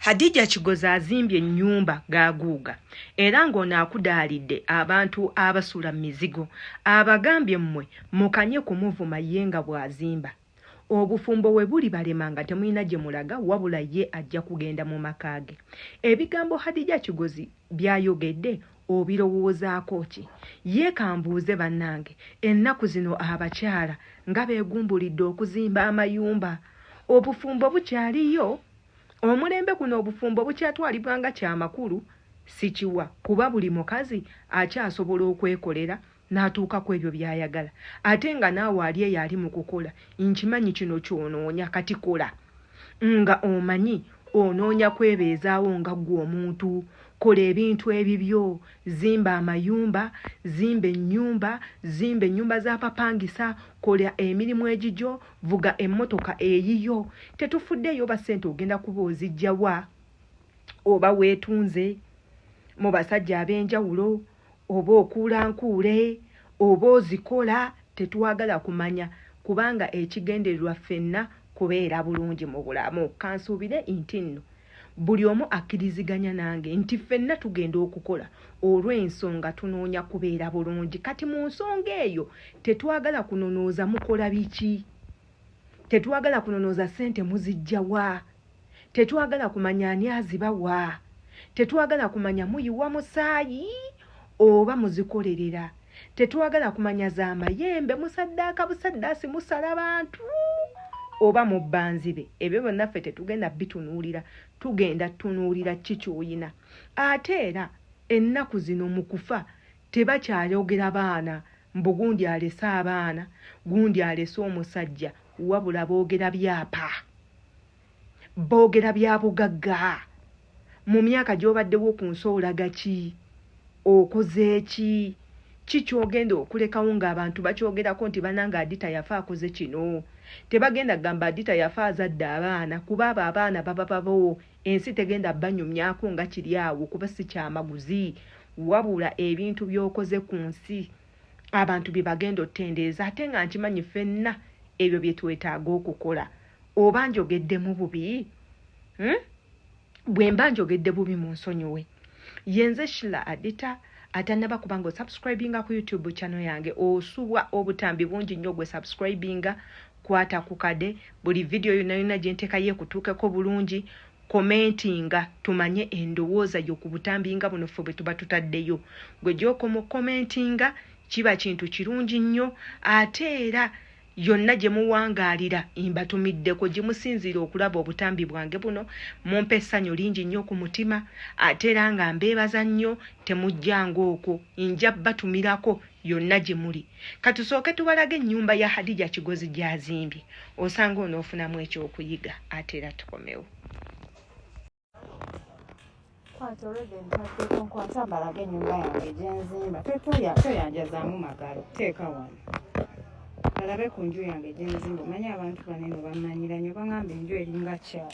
Hadija Kigozi azimbye ennyumba gaaguuga era ng'ono akudaalidde abantu abasula mizigo abagambye mmwe mukanye kumuvuma ye nga bw'azimba. Obufumbo we buli balema nga temulina gye mulaga wabula ye ajja kugenda mu maka ge. Ebigambo Hadija Kigozi byayogedde obirowoozaako ki? Ye kambuuze bannange ennaku zino abakyala nga beegumbulidde okuzimba amayumba. Obufumbo bukyaliyo? Omulembe kuno obufumbo bukyatwalibwanga kyamakulu si kiwa kuba buli mukazi akyasobola okwekolera n'atuuka ku ebyo by'ayagala. Ate nga naawe ali eyo ali mu kukola nkimanyi kino kyonoonya kati kola nga omanyi onoonya kwebeezaawo nga ggwe omuntu. Kola ebintu ebibyo, zimba amayumba, zimba ennyumba z'abapangisa, kola emirimu egijjo, vuga emmotoka eyiyo. Tetufuddeyo ba ssente ogenda kuba ozijjawa oba weetunze mu basajja ab'enjawulo oba okuulankuule oba ozikola. Tetwagala kumanya kubanga ekigendererwa ffenna kubeera bulungi mu bulamu. Kansuubire nti nno buli omu akkiriziganya nange nti ffenna tugenda okukola olw'ensonga tunoonya kubeera bulungi. Kati mu nsonga eyo tetwagala kunonooza mukola biki, tetwagala kunonooza ssente muzijjawa, tetwagala kumanya ani azibawa, tetwagala kumanya muyiwa musaayi oba muzikolerera, tetwagala kumanya za mayembe musaddaaka busaddaasi musala bantu oba mu bbanzibe. Ebyo byonna ffe tetugenda bitunuulira, tugenda tunuulira ki ky'oyina. Ate era ennaku zino mu kufa tebakyayogera baana mbu gundi alese abaana gundi alese omusajja, wabula boogera byapa, boogera bya bugagga. Mu myaka gy'obaddewo ku nsi olaga ki, okoze ki, ki ky'ogenda okulekawo ng'abantu bakyogerako nti bananga Adita yafa akoze kino. Tebagenda gamba Adita yafa azadde abaana kuba abo abaana baba babo, ensi tegenda banyumyako nga kiri awo kuba si kyamaguzi, wabula ebintu by'okoze ku nsi abantu bye bagenda ottendeeza. Ate nga nkimanyi ffenna ebyo bye twetaaga okukola. Oba njogedde mu bubi? Bwe mba njogedde bubi mu nsonyiwe. Yenze Sheila Adita atannaba kubanga osubscribinga ku YouTube channel yange osubwa obutambi bungi nnyo gwe subscribinga. Kwata ku kade buli video yonna gye nteekayo ekutuukeko bulungi. Commentinga tumanye endowooza yo ku butambinga buno ffe bwe tuba tutaddeyo. Gwe gy'okoma commentinga kiba kintu kirungi nnyo. Ate era yonna gye muwangaalira mbatumiddeko gye musinziira okulaba obutambi bwange buno. Mumpe essanyu lingi nnyo ku mutima. Ate era nga mbeebaza nnyo temujjanga okwo, nja batumirako yonna gye muli. Katusooke tubalage ennyumba ya Hadija Kigozi gy'azimbye, osanga onoofunamu ekyokuyiga. Ate era tukomewo. Nkwata mbalage ennyumba yange gye nzimba. Toyanjazaamu magalo, teeka wano balabe ku nju yange gye nzimba. Omanyi abantu banene bamanyira nnyo, bagamba enju eringa kyalo.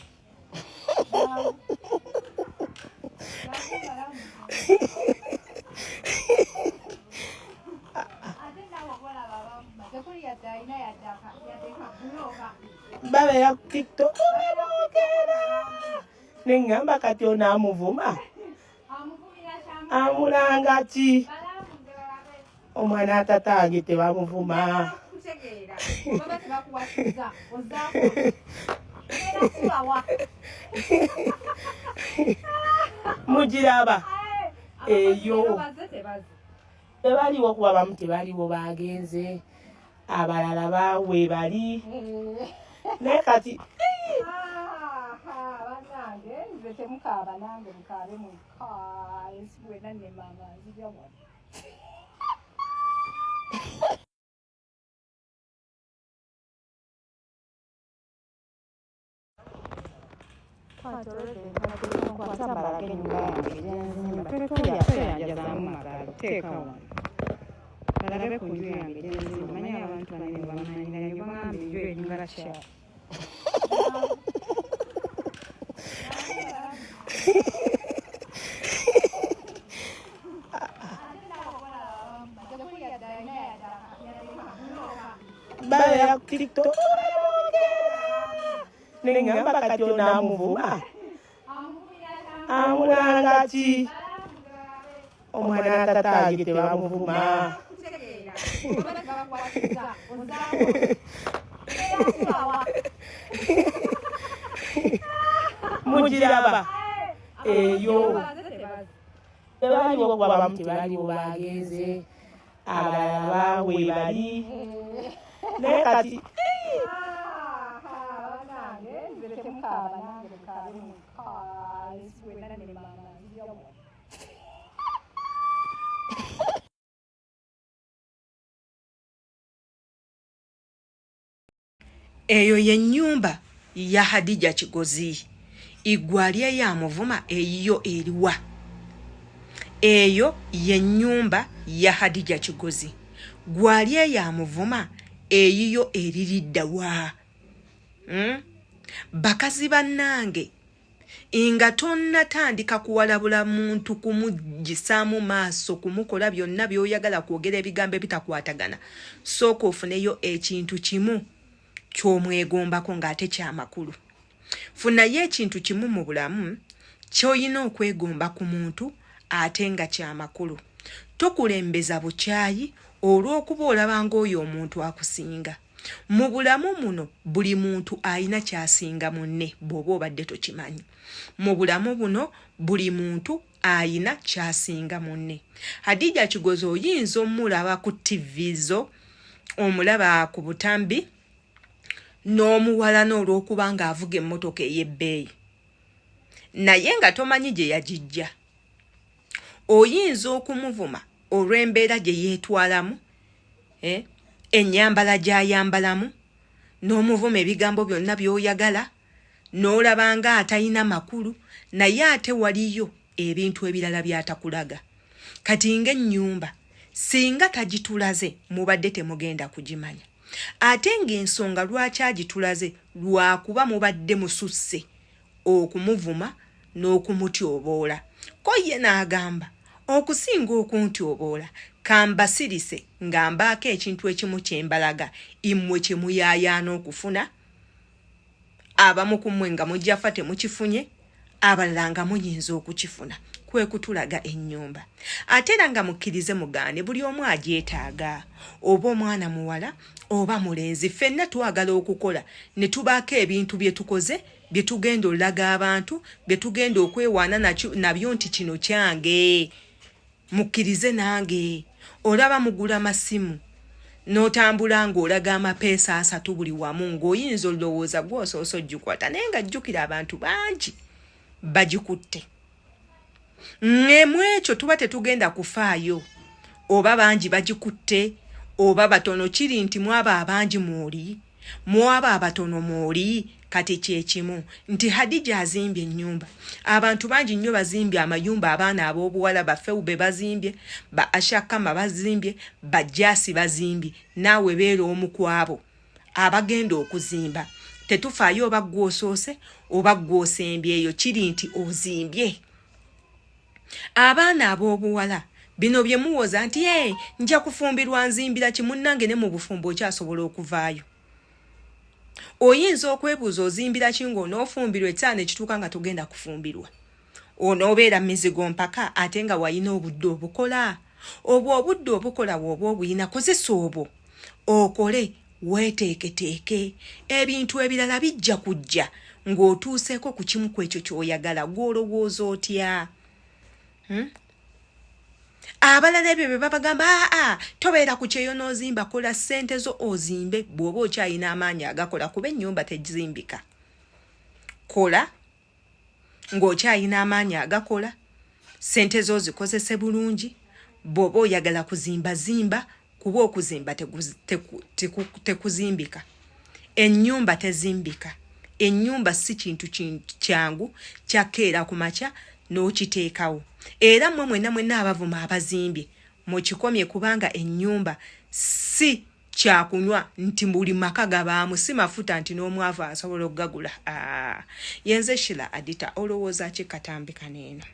Babeera ku TikTok neŋŋamba kati ono amuvuma amulanga ki? Omwana atatange tebamuvuma. Mugiraba eyo tebaliwo kuba bamu tebaliwo bagenze, abalala baawe bali naye kati nze temukaaba nange mukaabe muka ensi bwena ne maama nzija wano. Nkwata mbalage ennyumba yange gye nzimba. Toyanjazaamu magalo, teeka wano balabe ku nju yange gye nzimba. Omanyi abantu banene bamanyira nnyo, bagamba enju eringa kyalo. Babeera ku TikTok neŋŋamba kati ono amuvuma amulangati omwana tataje tebamuvuma mugiraba eyo tebaliwo kuba bamu tebaliwo bagenze abalala we bali naye kati eyo yennyumba ya Hadija Kigozi igwalye ya muvuma eyo eriwa eyo yennyumba ya Hadija Kigozi gwalye ya muvuma eyo eriridda wa bakazi bannange inga tonna tandika kuwalabula muntu kumujisaamu maaso kumukola byonna byoyagala kwogera ebigambo bitakwatagana sooka ofuneyo ekintu kimu ky'omwegombako ng'ate ky'amakulu funayo ekintu kimu mu bulamu ky'olina okwegomba ku muntu ate nga ky'amakulu tokulembeza bukyayi olw'okuba olabanga oyo omuntu akusinga mu bulamu muno buli muntu alina kyasinga munne bw'oba obadde tokimanyi mu bulamu buno buli muntu alina kyasinga munne Hadija Kigozi oyinza omulaba ku TV zo omulaba ku butambi n'omuwala n'olw'okuba ng'avuga emmotoka ey'ebbeeyi naye nga tomanyi gye yagijja oyinza okumuvuma olw'embeera gye yeetwalamu ennyambala gy'ayambalamu n'omuvuma ebigambo byonna by'oyagala n'olaba nga atalina makulu naye ate waliyo ebintu ebirala by'atakulaga kati ng'ennyumba singa tagitulaze mubadde temugenda kugimanya ate ng'ensonga lwaki agitulaze lwakuba mubadde mususse okumuvuma n'okumutyoboola ko ye n'agamba okusinga okuntyoboola kambasirise ng'ambaako ekintu ekimu kyembalaga immwe kye muyaayaana okufuna abamu ku mmwe nga mujjafa temukifunye abalala nga muyinza okukifuna kwe kutulaga ennyumba ate era nga mukkirize mugaane buli omu agyetaaga oba omwana muwala oba mulenzi ffenna twagala okukola ne tubaako ebintu bye tukoze bye tugenda olaga abantu bye tugenda okwewaana nabyo nti kino kyange mukkirize nange olaba mugula amasimu n'otambula ng'olaga amapeesa 3 buli wamu ng'oyinza olowooza gw'osoosa ogikwata naye nga jjukira abantu bangi bagikutte mu ekyo tuba tetugenda kufaayo oba bangi bagikutte oba batono kiri nti mwaba abangi mwoli mwaba abatono mwoli kati kyekimu nti Hadija azimbye ennyumba abantu bangi nnyo bazimbye amayumba abaana ab'obuwala bafeube bazimbye ba Ashakama bazimbye bajasi bazimbye naawe beera omu kwabo abagenda okuzimba tetufaayo oba gwosoose oba gwosembye eyo kiri nti ozimbye abaana ab'obuwala bino bye muwoza nti nja kufumbirwa nzimbira kimunnange ne mu bufumbo okyasobola okuvaayo oyinza okwebuuza ozimbira kingo n'ofumbirwa ettaano ekituuka nga tugenda kufumbirwa onoobeera mizigo mpaka ate nga wayina obudde obukola obwo obudde obukola bw'oba obuyina kozesa obwo okole weeteeketeeke ebintu ebirala bijja kujja ng'otuuseeko ku kimu ku ekyo ky'oyagala gw'olowooza otya abalala ebyo bye babagamba tobeera ku kyeyo n'ozimba kola ssente zo ozimbe bw'oba okyalina amaanyi agakola kuba ennyumba tezimbika kola ng'okyalina amaanyi agakola ssente zo zikozese bulungi bw'oba oyagala kuzimba zimba kuba okuzimba tekuzimbika ennyumba tezimbika ennyumba si kintu kyangu kyakeera ku makya n'okiteekawo era mmwe mwenna abavuma abazimbye mukikomye kubanga ennyumba si kyakunywa nti buli maka gabaamu si mafuta nti n'omwavu asobola okugagula yenze Shila Adita olowooza ki katambika neeno